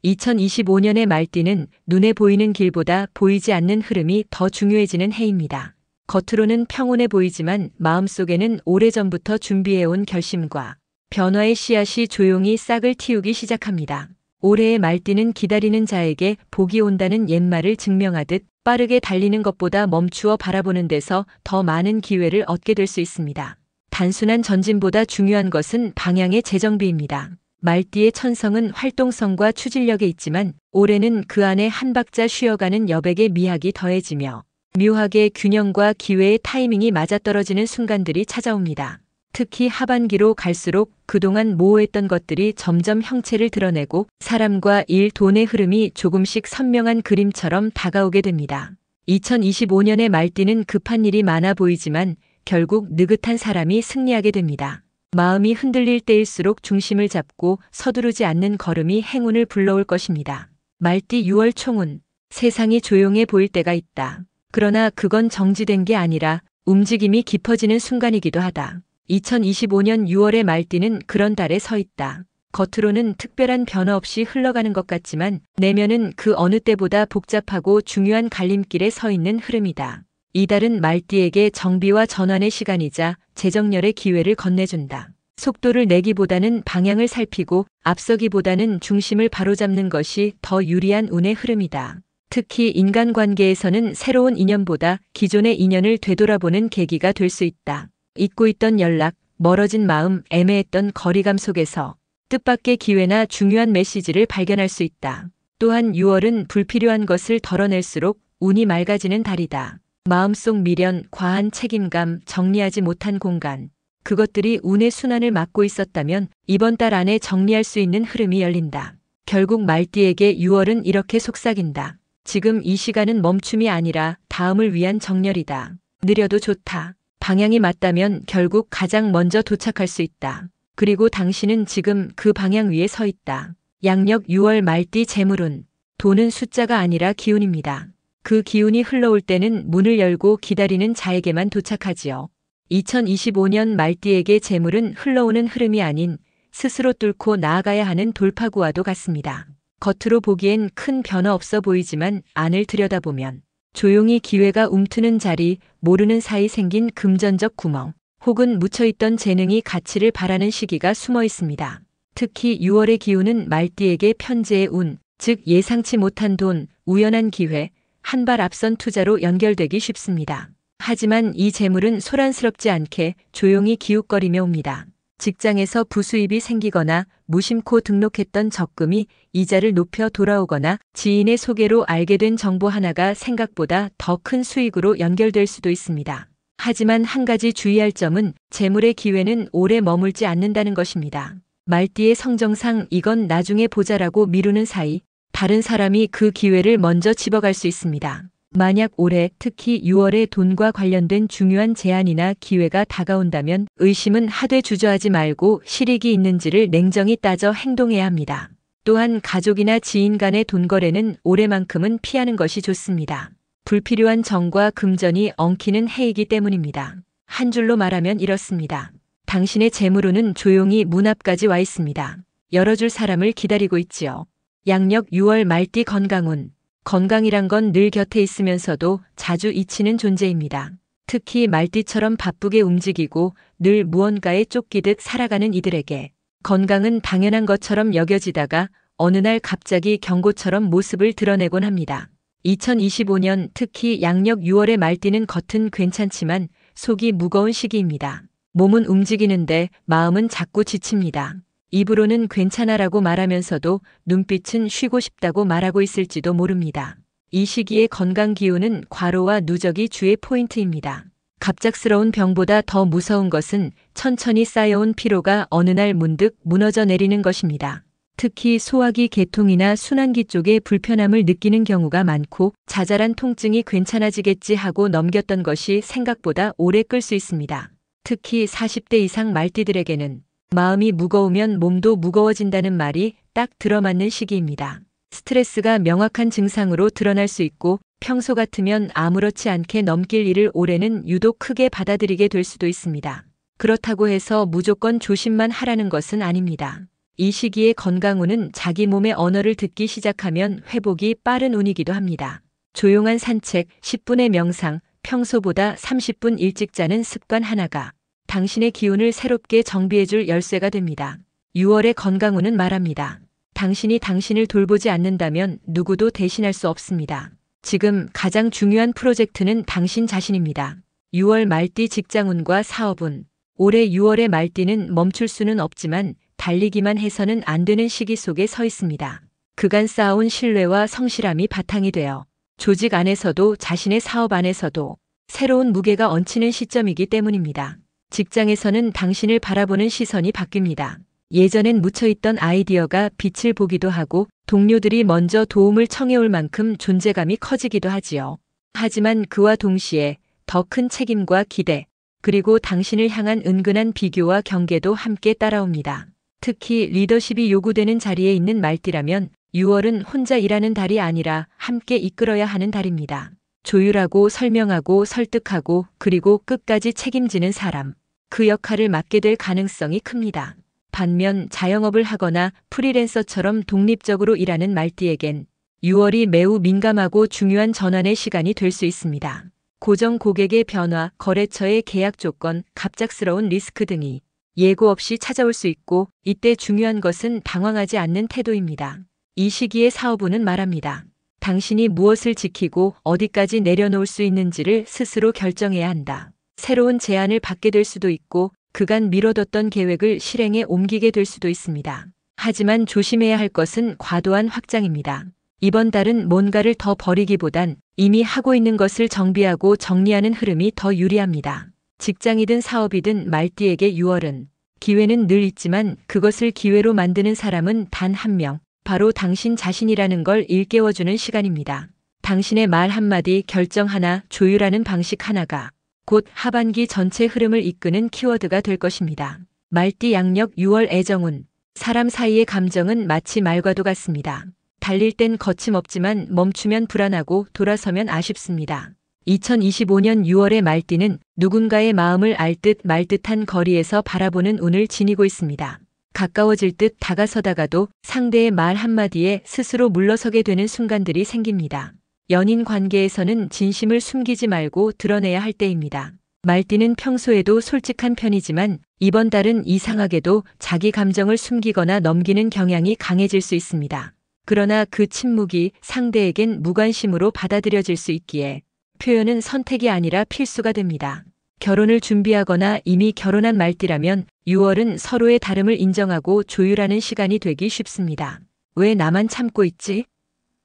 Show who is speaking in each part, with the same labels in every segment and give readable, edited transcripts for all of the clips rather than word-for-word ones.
Speaker 1: 2025년의 말띠는 눈에 보이는 길보다 보이지 않는 흐름이 더 중요해지는 해입니다. 겉으로는 평온해 보이지만 마음속에는 오래전부터 준비해온 결심과 변화의 씨앗이 조용히 싹을 틔우기 시작합니다. 올해의 말띠는 기다리는 자에게 복이 온다는 옛말을 증명하듯 빠르게 달리는 것보다 멈추어 바라보는 데서 더 많은 기회를 얻게 될 수 있습니다. 단순한 전진보다 중요한 것은 방향의 재정비입니다. 말띠의 천성은 활동성과 추진력에 있지만 올해는 그 안에 한 박자 쉬어가는 여백의 미학이 더해지며 묘하게 균형과 기회의 타이밍이 맞아떨어지는 순간들이 찾아옵니다. 특히 하반기로 갈수록 그동안 모호했던 것들이 점점 형체를 드러내고 사람과 일, 돈의 흐름이 조금씩 선명한 그림처럼 다가오게 됩니다. 2025년의 말띠는 급한 일이 많아 보이지만 결국 느긋한 사람이 승리하게 됩니다. 마음이 흔들릴 때일수록 중심을 잡고 서두르지 않는 걸음이 행운을 불러올 것입니다. 말띠 6월 총운. 세상이 조용해 보일 때가 있다. 그러나 그건 정지된 게 아니라 움직임이 깊어지는 순간이기도 하다. 2025년 6월의 말띠는 그런 달에 서 있다. 겉으로는 특별한 변화 없이 흘러가는 것 같지만 내면은 그 어느 때보다 복잡하고 중요한 갈림길에 서 있는 흐름이다. 이 달은 말띠에게 정비와 전환의 시간이자 재정렬의 기회를 건네준다. 속도를 내기보다는 방향을 살피고 앞서기보다는 중심을 바로잡는 것이 더 유리한 운의 흐름이다. 특히 인간관계에서는 새로운 인연보다 기존의 인연을 되돌아보는 계기가 될 수 있다. 잊고 있던 연락, 멀어진 마음, 애매했던 거리감 속에서 뜻밖의 기회나 중요한 메시지를 발견할 수 있다. 또한 6월은 불필요한 것을 덜어낼수록 운이 맑아지는 달이다. 마음속 미련, 과한 책임감, 정리하지 못한 공간, 그것들이 운의 순환을 막고 있었다면 이번 달 안에 정리할 수 있는 흐름이 열린다. 결국 말띠에게 6월은 이렇게 속삭인다. 지금 이 시간은 멈춤이 아니라 다음을 위한 정렬이다. 느려도 좋다. 방향이 맞다면 결국 가장 먼저 도착할 수 있다. 그리고 당신은 지금 그 방향 위에 서 있다. 양력 6월 말띠 재물운. 돈은 숫자가 아니라 기운입니다. 그 기운이 흘러올 때는 문을 열고 기다리는 자에게만 도착하지요. 2025년 말띠에게 재물은 흘러오는 흐름이 아닌 스스로 뚫고 나아가야 하는 돌파구와도 같습니다. 겉으로 보기엔 큰 변화 없어 보이지만 안을 들여다보면 조용히 기회가 움트는 자리, 모르는 사이 생긴 금전적 구멍, 혹은 묻혀있던 재능이 가치를 바라는 시기가 숨어 있습니다. 특히 6월의 기운은 말띠에게 편재의 운, 즉 예상치 못한 돈, 우연한 기회, 한 발 앞선 투자로 연결되기 쉽습니다. 하지만 이 재물은 소란스럽지 않게 조용히 기웃거리며 옵니다. 직장에서 부수입이 생기거나 무심코 등록했던 적금이 이자를 높여 돌아오거나 지인의 소개로 알게 된 정보 하나가 생각보다 더 큰 수익으로 연결될 수도 있습니다. 하지만 한 가지 주의할 점은 재물의 기회는 오래 머물지 않는다는 것입니다. 말띠의 성정상 이건 나중에 보자라고 미루는 사이 다른 사람이 그 기회를 먼저 집어갈 수 있습니다. 만약 올해 특히 6월에 돈과 관련된 중요한 제안이나 기회가 다가온다면 의심은 하되 주저하지 말고 실익이 있는지를 냉정히 따져 행동해야 합니다. 또한 가족이나 지인 간의 돈 거래는 올해만큼은 피하는 것이 좋습니다. 불필요한 정과 금전이 엉키는 해이기 때문입니다. 한 줄로 말하면 이렇습니다. 당신의 재물운은 조용히 문 앞까지 와 있습니다. 열어줄 사람을 기다리고 있지요. 양력 6월 말띠 건강운. 건강이란 건 늘 곁에 있으면서도 자주 잊히는 존재입니다. 특히 말띠처럼 바쁘게 움직이고 늘 무언가에 쫓기듯 살아가는 이들에게 건강은 당연한 것처럼 여겨지다가 어느 날 갑자기 경고처럼 모습을 드러내곤 합니다. 2025년 특히 양력 6월의 말띠는 겉은 괜찮지만 속이 무거운 시기입니다. 몸은 움직이는데 마음은 자꾸 지칩니다. 입으로는 괜찮아라고 말하면서도 눈빛은 쉬고 싶다고 말하고 있을지도 모릅니다. 이 시기의 건강 기운은 과로와 누적이 주의 포인트입니다. 갑작스러운 병보다 더 무서운 것은 천천히 쌓여온 피로가 어느 날 문득 무너져 내리는 것입니다. 특히 소화기 계통이나 순환기 쪽에 불편함을 느끼는 경우가 많고 자잘한 통증이 괜찮아지겠지 하고 넘겼던 것이 생각보다 오래 끌 수 있습니다. 특히 40대 이상 말띠들에게는 마음이 무거우면 몸도 무거워진다는 말이 딱 들어맞는 시기입니다. 스트레스가 명확한 증상으로 드러날 수 있고 평소 같으면 아무렇지 않게 넘길 일을 올해는 유독 크게 받아들이게 될 수도 있습니다. 그렇다고 해서 무조건 조심만 하라는 것은 아닙니다. 이 시기의 건강운은 자기 몸의 언어를 듣기 시작하면 회복이 빠른 운이기도 합니다. 조용한 산책, 10분의 명상, 평소보다 30분 일찍 자는 습관 하나가 당신의 기운을 새롭게 정비해줄 열쇠가 됩니다. 6월의 건강운은 말합니다. 당신이 당신을 돌보지 않는다면 누구도 대신할 수 없습니다. 지금 가장 중요한 프로젝트는 당신 자신입니다. 6월 말띠 직장운과 사업운. 올해 6월의 말띠는 멈출 수는 없지만 달리기만 해서는 안 되는 시기 속에 서 있습니다. 그간 쌓아온 신뢰와 성실함이 바탕이 되어 조직 안에서도 자신의 사업 안에서도 새로운 무게가 얹히는 시점이기 때문입니다. 직장에서는 당신을 바라보는 시선이 바뀝니다. 예전엔 묻혀있던 아이디어가 빛을 보기도 하고 동료들이 먼저 도움을 청해올 만큼 존재감이 커지기도 하지요. 하지만 그와 동시에 더 큰 책임과 기대, 그리고 당신을 향한 은근한 비교와 경계도 함께 따라옵니다. 특히 리더십이 요구되는 자리에 있는 말띠라면 6월은 혼자 일하는 달이 아니라 함께 이끌어야 하는 달입니다. 조율하고 설명하고 설득하고 그리고 끝까지 책임지는 사람. 그 역할을 맡게 될 가능성이 큽니다. 반면 자영업을 하거나 프리랜서처럼 독립적으로 일하는 말띠에겐 6월이 매우 민감하고 중요한 전환의 시간이 될 수 있습니다. 고정 고객의 변화, 거래처의 계약 조건, 갑작스러운 리스크 등이 예고 없이 찾아올 수 있고 이때 중요한 것은 당황하지 않는 태도입니다. 이 시기에 사업운은 말합니다. 당신이 무엇을 지키고 어디까지 내려놓을 수 있는지를 스스로 결정해야 한다. 새로운 제안을 받게 될 수도 있고 그간 미뤄뒀던 계획을 실행에 옮기게 될 수도 있습니다. 하지만 조심해야 할 것은 과도한 확장입니다. 이번 달은 뭔가를 더 버리기보단 이미 하고 있는 것을 정비하고 정리하는 흐름이 더 유리합니다. 직장이든 사업이든 말띠에게 6월은 기회는 늘 있지만 그것을 기회로 만드는 사람은 단 한 명, 바로 당신 자신이라는 걸 일깨워주는 시간입니다. 당신의 말 한마디, 결정 하나, 조율하는 방식 하나가 곧 하반기 전체 흐름을 이끄는 키워드가 될 것입니다. 말띠 양력 6월 애정운. 사람 사이의 감정은 마치 말과도 같습니다. 달릴 땐 거침없지만 멈추면 불안하고 돌아서면 아쉽습니다. 2025년 6월의 말띠는 누군가의 마음을 알 듯 말 듯한 거리에서 바라보는 운을 지니고 있습니다. 가까워질 듯 다가서다가도 상대의 말 한마디에 스스로 물러서게 되는 순간들이 생깁니다. 연인 관계에서는 진심을 숨기지 말고 드러내야 할 때입니다. 말띠는 평소에도 솔직한 편이지만 이번 달은 이상하게도 자기 감정을 숨기거나 넘기는 경향이 강해질 수 있습니다. 그러나 그 침묵이 상대에겐 무관심으로 받아들여질 수 있기에 표현은 선택이 아니라 필수가 됩니다. 결혼을 준비하거나 이미 결혼한 말띠라면 6월은 서로의 다름을 인정하고 조율하는 시간이 되기 쉽습니다. 왜 나만 참고 있지?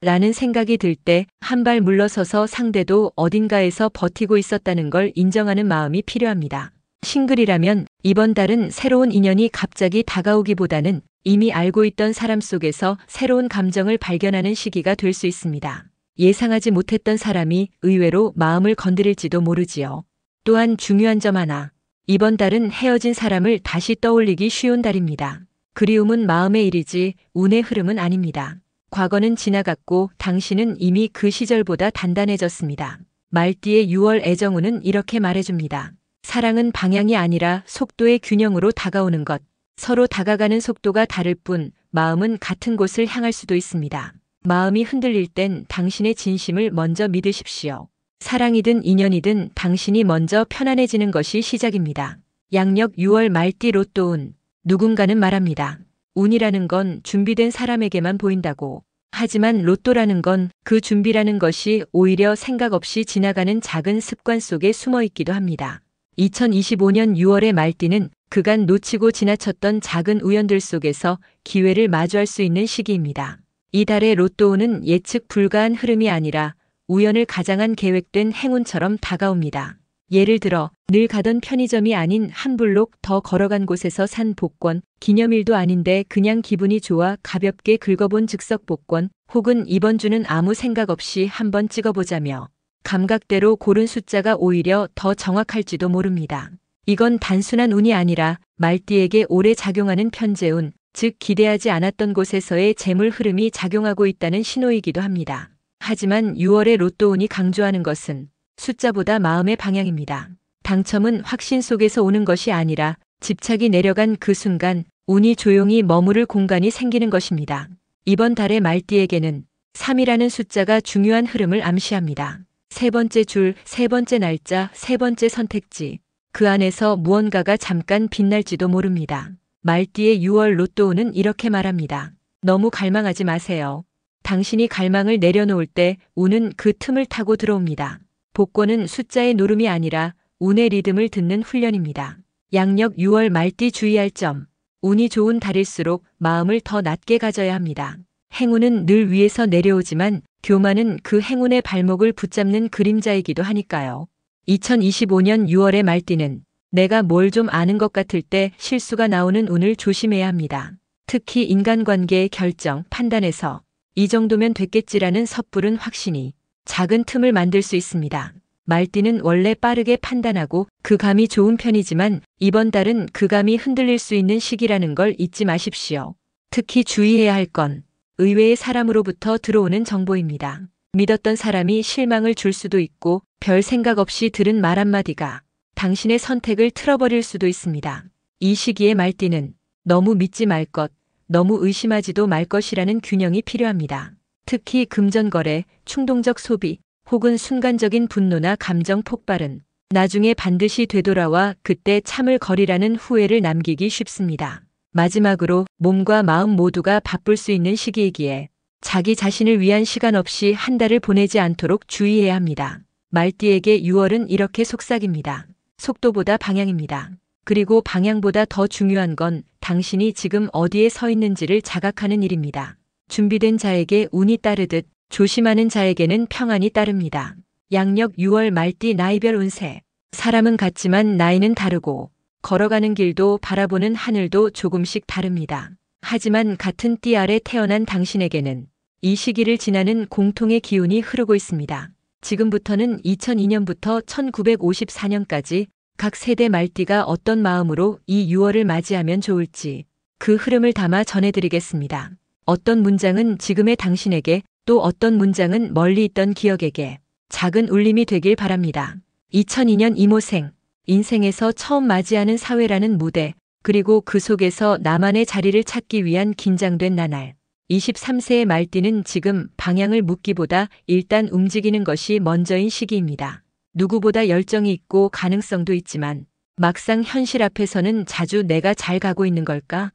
Speaker 1: 라는 생각이 들 때 한 발 물러서서 상대도 어딘가에서 버티고 있었다는 걸 인정하는 마음이 필요합니다. 싱글이라면 이번 달은 새로운 인연이 갑자기 다가오기보다는 이미 알고 있던 사람 속에서 새로운 감정을 발견하는 시기가 될 수 있습니다. 예상하지 못했던 사람이 의외로 마음을 건드릴지도 모르지요. 또한 중요한 점 하나. 이번 달은 헤어진 사람을 다시 떠올리기 쉬운 달입니다. 그리움은 마음의 일이지 운의 흐름은 아닙니다. 과거는 지나갔고 당신은 이미 그 시절보다 단단해졌습니다. 말띠의 6월 애정운은 이렇게 말해줍니다. 사랑은 방향이 아니라 속도의 균형으로 다가오는 것. 서로 다가가는 속도가 다를 뿐 마음은 같은 곳을 향할 수도 있습니다. 마음이 흔들릴 땐 당신의 진심을 먼저 믿으십시오. 사랑이든 인연이든 당신이 먼저 편안해지는 것이 시작입니다. 양력 6월 말띠 로또운. 누군가는 말합니다. 운이라는 건 준비된 사람에게만 보인다고. 하지만 로또라는 건 그 준비라는 것이 오히려 생각 없이 지나가는 작은 습관 속에 숨어 있기도 합니다. 2025년 6월의 말띠는 그간 놓치고 지나쳤던 작은 우연들 속에서 기회를 마주할 수 있는 시기입니다. 이 달의 로또운은 예측 불가한 흐름이 아니라 우연을 가장한 계획된 행운처럼 다가옵니다. 예를 들어 늘 가던 편의점이 아닌 한 블록 더 걸어간 곳에서 산 복권, 기념일도 아닌데 그냥 기분이 좋아 가볍게 긁어본 즉석 복권, 혹은 이번 주는 아무 생각 없이 한번 찍어보자며 감각대로 고른 숫자가 오히려 더 정확할지도 모릅니다. 이건 단순한 운이 아니라 말띠에게 오래 작용하는 편재운, 즉 기대하지 않았던 곳에서의 재물 흐름이 작용하고 있다는 신호이기도 합니다. 하지만 6월의 로또운이 강조하는 것은 숫자보다 마음의 방향입니다. 당첨은 확신 속에서 오는 것이 아니라 집착이 내려간 그 순간 운이 조용히 머무를 공간이 생기는 것입니다. 이번 달의 말띠에게는 3이라는 숫자가 중요한 흐름을 암시합니다. 세 번째 줄, 세 번째 날짜, 세 번째 선택지. 그 안에서 무언가가 잠깐 빛날지도 모릅니다. 말띠의 6월 로또운은 이렇게 말합니다. 너무 갈망하지 마세요. 당신이 갈망을 내려놓을 때 운은 그 틈을 타고 들어옵니다. 복권은 숫자의 노름이 아니라 운의 리듬을 듣는 훈련입니다. 양력 6월 말띠 주의할 점. 운이 좋은 달일수록 마음을 더 낮게 가져야 합니다. 행운은 늘 위에서 내려오지만 교만은 그 행운의 발목을 붙잡는 그림자이기도 하니까요. 2025년 6월의 말띠는 내가 뭘 좀 아는 것 같을 때 실수가 나오는 운을 조심해야 합니다. 특히 인간관계의 결정, 판단에서 이 정도면 됐겠지라는 섣부른 확신이 작은 틈을 만들 수 있습니다. 말띠는 원래 빠르게 판단하고 그 감이 좋은 편이지만 이번 달은 그 감이 흔들릴 수 있는 시기라는 걸 잊지 마십시오. 특히 주의해야 할 건 의외의 사람으로부터 들어오는 정보입니다. 믿었던 사람이 실망을 줄 수도 있고 별 생각 없이 들은 말 한마디가 당신의 선택을 틀어버릴 수도 있습니다. 이 시기의 말띠는 너무 믿지 말 것, 너무 의심하지도 말 것이라는 균형이 필요합니다. 특히 금전거래, 충동적 소비, 혹은 순간적인 분노나 감정 폭발은 나중에 반드시 되돌아와 그때 참을 거리라는 후회를 남기기 쉽습니다. 마지막으로 몸과 마음 모두가 바쁠 수 있는 시기이기에 자기 자신을 위한 시간 없이 한 달을 보내지 않도록 주의해야 합니다. 말띠에게 6월은 이렇게 속삭입니다. 속도보다 방향입니다. 그리고 방향보다 더 중요한 건 당신이 지금 어디에 서 있는지를 자각하는 일입니다. 준비된 자에게 운이 따르듯 조심하는 자에게는 평안이 따릅니다. 양력 6월 말띠 나이별 운세. 사람은 같지만 나이는 다르고 걸어가는 길도 바라보는 하늘도 조금씩 다릅니다. 하지만 같은 띠 아래 태어난 당신에게는 이 시기를 지나는 공통의 기운이 흐르고 있습니다. 지금부터는 2002년부터 1954년까지 각 세대 말띠가 어떤 마음으로 이 6월을 맞이하면 좋을지 그 흐름을 담아 전해드리겠습니다. 어떤 문장은 지금의 당신에게 또 어떤 문장은 멀리 있던 기억에게 작은 울림이 되길 바랍니다. 2002년 이모생, 인생에서 처음 맞이하는 사회라는 무대, 그리고 그 속에서 나만의 자리를 찾기 위한 긴장된 나날. 23세의 말띠는 지금 방향을 묻기보다 일단 움직이는 것이 먼저인 시기입니다. 누구보다 열정이 있고 가능성도 있지만 막상 현실 앞에서는 자주 내가 잘 가고 있는 걸까?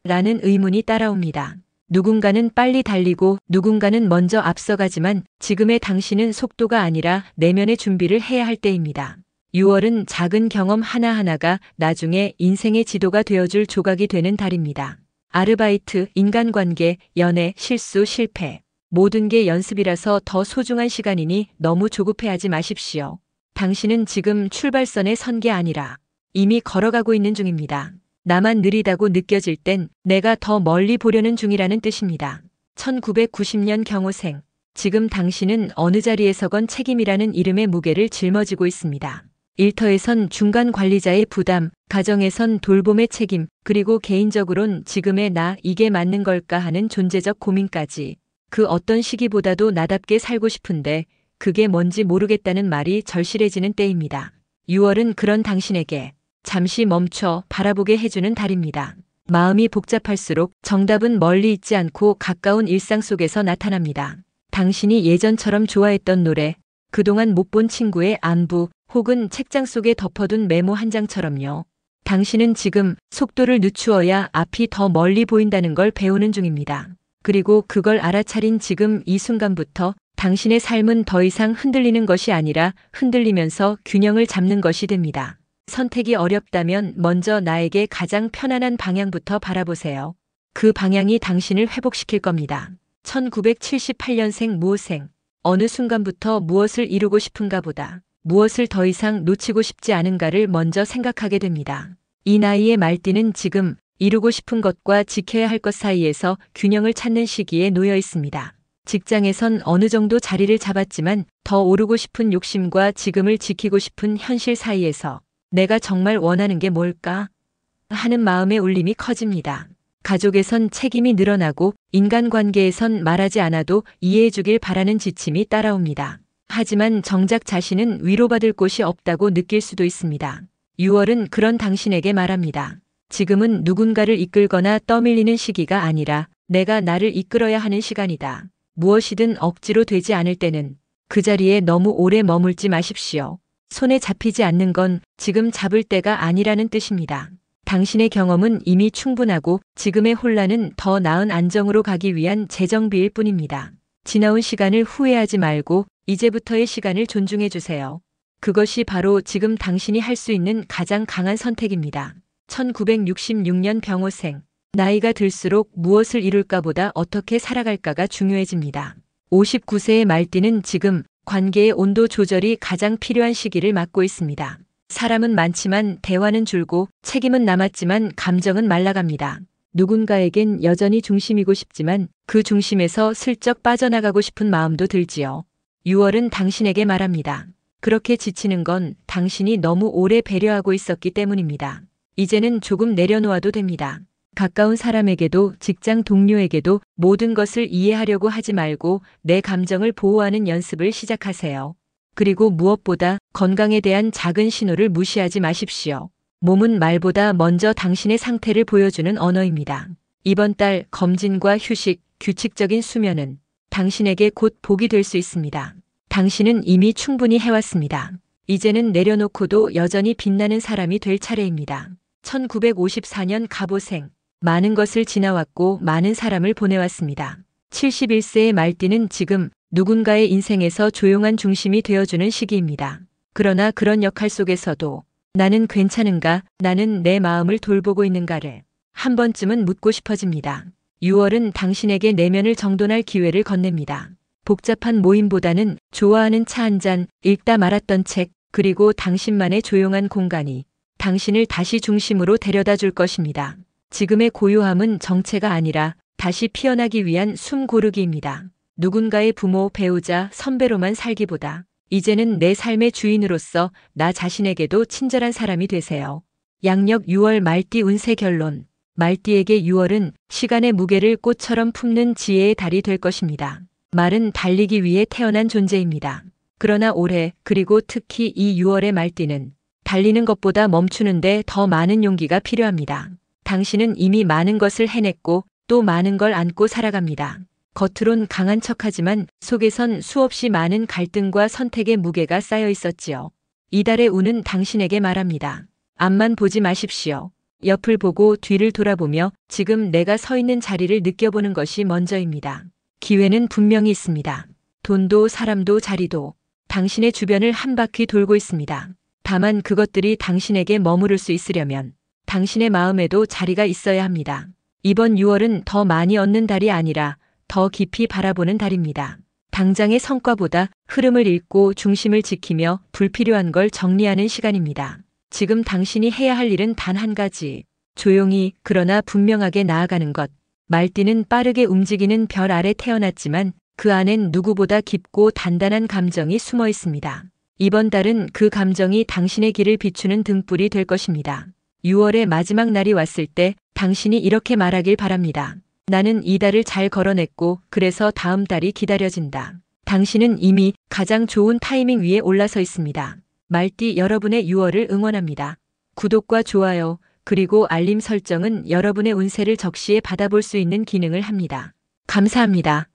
Speaker 1: 라는 의문이 따라옵니다. 누군가는 빨리 달리고 누군가는 먼저 앞서가지만 지금의 당신은 속도가 아니라 내면의 준비를 해야 할 때입니다. 6월은 작은 경험 하나하나가 나중에 인생의 지도가 되어줄 조각이 되는 달입니다. 아르바이트, 인간관계, 연애, 실수, 실패. 모든 게 연습이라서 더 소중한 시간이니 너무 조급해하지 마십시오. 당신은 지금 출발선에 선 게 아니라 이미 걸어가고 있는 중입니다. 나만 느리다고 느껴질 땐 내가 더 멀리 보려는 중이라는 뜻입니다. 1990년 경호생. 지금 당신은 어느 자리에서건 책임이라는 이름의 무게를 짊어지고 있습니다. 일터에선 중간 관리자의 부담, 가정에선 돌봄의 책임, 그리고 개인적으론 지금의 나 이게 맞는 걸까 하는 존재적 고민까지. 그 어떤 시기보다도 나답게 살고 싶은데 그게 뭔지 모르겠다는 말이 절실해지는 때입니다. 6월은 그런 당신에게 잠시 멈춰 바라보게 해주는 달입니다. 마음이 복잡할수록 정답은 멀리 있지 않고 가까운 일상 속에서 나타납니다. 당신이 예전처럼 좋아했던 노래, 그동안 못 본 친구의 안부, 혹은 책장 속에 덮어둔 메모 한 장처럼요. 당신은 지금 속도를 늦추어야 앞이 더 멀리 보인다는 걸 배우는 중입니다. 그리고 그걸 알아차린 지금 이 순간부터 당신의 삶은 더 이상 흔들리는 것이 아니라 흔들리면서 균형을 잡는 것이 됩니다. 선택이 어렵다면 먼저 나에게 가장 편안한 방향부터 바라보세요. 그 방향이 당신을 회복시킬 겁니다. 1978년생 무호생. 어느 순간부터 무엇을 이루고 싶은가 보다 무엇을 더 이상 놓치고 싶지 않은가를 먼저 생각하게 됩니다. 이 나이의 말띠는 지금 이루고 싶은 것과 지켜야 할 것 사이에서 균형을 찾는 시기에 놓여 있습니다. 직장에선 어느 정도 자리를 잡았지만 더 오르고 싶은 욕심과 지금을 지키고 싶은 현실 사이에서 내가 정말 원하는 게 뭘까? 하는 마음의 울림이 커집니다. 가족에선 책임이 늘어나고 인간관계에선 말하지 않아도 이해해주길 바라는 지침이 따라옵니다. 하지만 정작 자신은 위로받을 곳이 없다고 느낄 수도 있습니다. 6월은 그런 당신에게 말합니다. 지금은 누군가를 이끌거나 떠밀리는 시기가 아니라 내가 나를 이끌어야 하는 시간이다. 무엇이든 억지로 되지 않을 때는 그 자리에 너무 오래 머물지 마십시오. 손에 잡히지 않는 건 지금 잡을 때가 아니라는 뜻입니다. 당신의 경험은 이미 충분하고 지금의 혼란은 더 나은 안정으로 가기 위한 재정비일 뿐입니다. 지나온 시간을 후회하지 말고 이제부터의 시간을 존중해 주세요. 그것이 바로 지금 당신이 할 수 있는 가장 강한 선택입니다. 1966년 병호생. 나이가 들수록 무엇을 이룰까보다 어떻게 살아갈까가 중요해집니다. 59세의 말띠는 지금 관계의 온도 조절이 가장 필요한 시기를 맞고 있습니다. 사람은 많지만 대화는 줄고 책임은 남았지만 감정은 말라갑니다. 누군가에겐 여전히 중심이고 싶지만 그 중심에서 슬쩍 빠져나가고 싶은 마음도 들지요. 6월은 당신에게 말합니다. 그렇게 지치는 건 당신이 너무 오래 배려하고 있었기 때문입니다. 이제는 조금 내려놓아도 됩니다. 가까운 사람에게도 직장 동료에게도 모든 것을 이해하려고 하지 말고 내 감정을 보호하는 연습을 시작하세요. 그리고 무엇보다 건강에 대한 작은 신호를 무시하지 마십시오. 몸은 말보다 먼저 당신의 상태를 보여주는 언어입니다. 이번 달 검진과 휴식, 규칙적인 수면은 당신에게 곧 복이 될 수 있습니다. 당신은 이미 충분히 해왔습니다. 이제는 내려놓고도 여전히 빛나는 사람이 될 차례입니다. 1954년 갑오생. 많은 것을 지나왔고 많은 사람을 보내왔습니다. 71세의 말띠는 지금 누군가의 인생에서 조용한 중심이 되어주는 시기입니다. 그러나 그런 역할 속에서도 나는 괜찮은가, 나는 내 마음을 돌보고 있는가를 한 번쯤은 묻고 싶어집니다. 6월은 당신에게 내면을 정돈할 기회를 건넵니다. 복잡한 모임보다는 좋아하는 차 한 잔, 읽다 말았던 책, 그리고 당신만의 조용한 공간이 당신을 다시 중심으로 데려다 줄 것입니다. 지금의 고요함은 정체가 아니라 다시 피어나기 위한 숨 고르기입니다. 누군가의 부모, 배우자, 선배로만 살기보다 이제는 내 삶의 주인으로서 나 자신에게도 친절한 사람이 되세요. 양력 6월 말띠 운세 결론. 말띠에게 6월은 시간의 무게를 꽃처럼 품는 지혜의 달이 될 것입니다. 말은 달리기 위해 태어난 존재입니다. 그러나 올해 그리고 특히 이 6월의 말띠는 달리는 것보다 멈추는데 더 많은 용기가 필요합니다. 당신은 이미 많은 것을 해냈고 또 많은 걸 안고 살아갑니다. 겉으론 강한 척하지만 속에선 수없이 많은 갈등과 선택의 무게가 쌓여 있었지요. 이달의 운은 당신에게 말합니다. 앞만 보지 마십시오. 옆을 보고 뒤를 돌아보며 지금 내가 서 있는 자리를 느껴보는 것이 먼저입니다. 기회는 분명히 있습니다. 돈도 사람도 자리도 당신의 주변을 한 바퀴 돌고 있습니다. 다만 그것들이 당신에게 머무를 수 있으려면 당신의 마음에도 자리가 있어야 합니다. 이번 6월은 더 많이 얻는 달이 아니라 더 깊이 바라보는 달입니다. 당장의 성과보다 흐름을 읽고 중심을 지키며 불필요한 걸 정리하는 시간입니다. 지금 당신이 해야 할 일은 단 한 가지. 조용히 그러나 분명하게 나아가는 것. 말띠는 빠르게 움직이는 별 아래 태어났지만 그 안엔 누구보다 깊고 단단한 감정이 숨어 있습니다. 이번 달은 그 감정이 당신의 길을 비추는 등불이 될 것입니다. 6월의 마지막 날이 왔을 때 당신이 이렇게 말하길 바랍니다. 나는 이 달을 잘 걸어냈고 그래서 다음 달이 기다려진다. 당신은 이미 가장 좋은 타이밍 위에 올라서 있습니다. 말띠 여러분의 6월을 응원합니다. 구독과 좋아요 그리고 알림 설정은 여러분의 운세를 적시에 받아볼 수 있는 기능을 합니다. 감사합니다.